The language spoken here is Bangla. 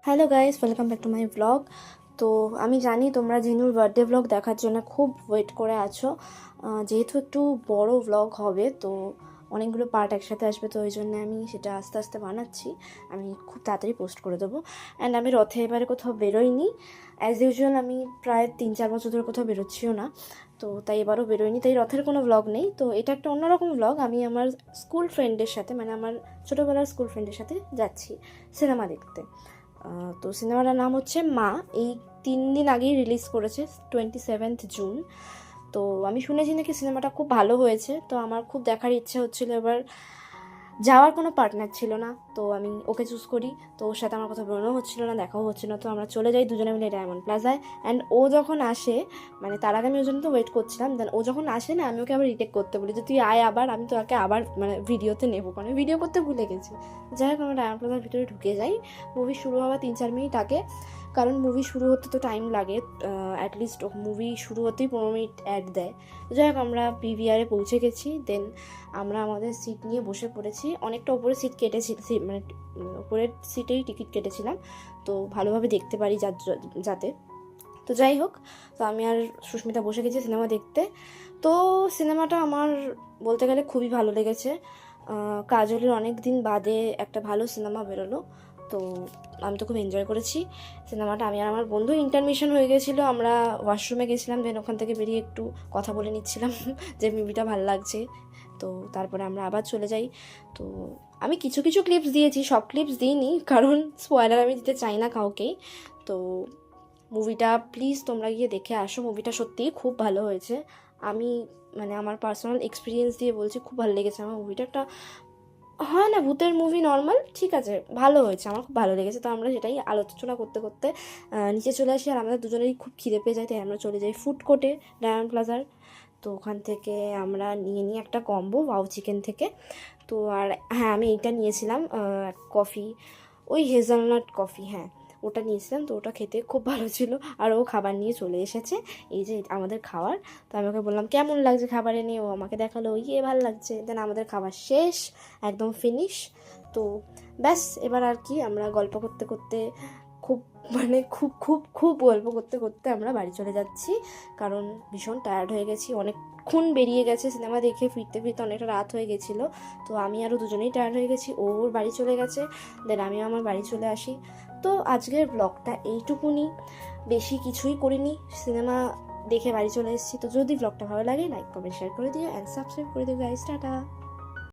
Hello guys, welcome back to my blog. তো আমি জানি তোমরা জিনুর বার্থডে ব্লগ দেখার জন্য খুব ওয়েট করে আছো। যেহেতু একটু বড় ব্লগ হবে, তো অনেকগুলো পার্ট একসাথে আসবে, তো ওই জন্য আমি সেটা আস্তে আস্তে বানাচ্ছি। আমি খুব তাড়াতাড়ি পোস্ট করে দেবো। অ্যান্ড আমি রথে এবারে কোথাও বেরোইনি। অ্যাজ ইউজুয়াল আমি প্রায় 3-4 বছর ধরে কোথাও বেরোচ্ছিও না, তো তাই এবারও বেরোয়নি, তাই রথের কোনো ব্লগ নেই। তো এটা একটা অন্যরকম ব্লগ। আমি আমার স্কুল ফ্রেন্ডের সাথে, মানে আমার ছোটোবেলার স্কুল ফ্রেন্ডের সাথে যাচ্ছি সিনেমা দেখতে। তো সিনেমাটার নাম হচ্ছে মা। এই 3 দিন আগেই রিলিজ করেছে, 27th জুন। তো আমি শুনেছি নাকি সিনেমাটা খুব ভালো হয়েছে, তো আমার খুব দেখার ইচ্ছে হচ্ছিল। এবার যাওয়ার কোনো পার্টনার ছিল না, তো আমি ওকে চুজ করি। তো ওর সাথে আমার কথা বেরোনো হচ্ছিল না, দেখাও হচ্ছিল না, তো আমরা চলে যাই দুজনে মিলে ডায়মন্ড প্লাজায়। অ্যান্ড ও যখন আসে, মানে তার আগে আমি ওর জন্য তো ওয়েট করছিলাম, দেন ও যখন আসে না, আমি ওকে আবার রিটেক করতে বলি যে তুই আয় আবার, আমি তোকে আবার মানে ভিডিওতে নেবো, কারণ ভিডিও করতে ভুলে গেছি। যাই হোক, আমরা ডায়মন্ড প্লাজার ভিতরে ঢুকে যাই। মুভি শুরু হওয়া 3-4 মিনিট আগে, কারণ মুভি শুরু হতে তো টাইম লাগে। অ্যাটলিস্ট মুভি শুরু হতেই 15 মিনিট অ্যাড দেয়। যাই হোক, আমরা পিভিআরে পৌঁছে গেছি। দেন আমরা আমাদের সিট নিয়ে বসে পড়েছি। অনেকটা ওপরে সিট কেটেছি, মানে ওপরের সিটেই টিকিট কেটেছিলাম, তো ভালোভাবে দেখতে পারি যাতে। তো যাই হোক, তো আমি আর সুস্মিতা বসে গেছি সিনেমা দেখতে। তো সিনেমাটা আমার বলতে গেলে খুবই ভালো লেগেছে। কাজলের অনেক দিন বাদে একটা ভালো সিনেমা বেরোলো, তো আমি তো খুব এনজয় করেছি সিনেমাটা। আমি আর আমার বন্ধু ইন্টারমিশন হয়ে গেছিলো, আমরা ওয়াশরুমে গেছিলাম, দেন ওখান থেকে বেরিয়ে একটু কথা বলে নিচ্ছিলাম যে মুভিটা ভালো লাগছে। তো তারপরে আমরা আবার চলে যাই। তো আমি কিছু কিছু ক্লিপস দিয়েছি, সব ক্লিপস দিইনি, কারণ স্পয়লার আমি দিতে চাই না কাউকেই। তো মুভিটা প্লিজ তোমরা গিয়ে দেখে আসো, মুভিটা সত্যিই খুব ভালো হয়েছে। আমি মানে আমার পার্সোনাল এক্সপিরিয়েন্স দিয়ে বলছি, খুব ভালো লেগেছে আমার মুভিটা। একটা হয় না ভূতের মুভি, নর্মাল, ঠিক আছে, ভালো হয়েছে, আমার খুব ভালো লেগেছে। তো আমরা সেটাই আলোচনা করতে করতে নিচে চলে আসি, আর আমাদের দুজনেরই খুব খিদে পেয়ে যায়, তাই আমরা চলে যাই ফুড কোর্টে ডায়মন্ড প্লাজার। তো ওখান থেকে আমরা নিয়ে নিই একটা কম্বো ওয়াও চিকেন থেকে। তো আর হ্যাঁ, আমি এইটা নিয়েছিলাম, কফি, ওই হেজেলনাট কফি, হ্যাঁ ওটা নিয়েছিলাম। তো ওটা খেতে খুব ভালো ছিল। আর ও খাবার নিয়ে চলে এসেছে, এই যে আমাদের খাবার। তো আমি ওকে বললাম কেমন লাগছে খাবার এনে, ও আমাকে দেখালো ইয়ে ভালো লাগছে। দেন আমাদের খাবার শেষ, একদম ফিনিশ। তো ব্যাস, এবার আর কি, আমরা গল্প করতে করতে খুব মানে খুব খুব খুব গল্প করতে করতে আমরা বাড়ি চলে যাচ্ছি, কারণ ভীষণ টায়ার্ড হয়ে গেছি। অনেকক্ষণ বেরিয়ে গেছে সিনেমা দেখে, ফিরতে ফিরতে অনেকটা রাত হয়ে গেছিলো। তো আমি আরও দুজনেই টায়ার্ড হয়ে গেছি, ওর বাড়ি চলে গেছে, দেন আমিও আমার বাড়ি চলে আসি। তো আজকের ব্লগটা এইটুকুনি, বেশি কিছুই করিনি, সিনেমা দেখে বাড়ি চলে এসেছি। তো যদি ব্লগটা ভালো লাগে, লাইক কমেন্ট শেয়ার করে দিও, অ্যান্ড সাবস্ক্রাইব করে দিও গাইস। টাটা।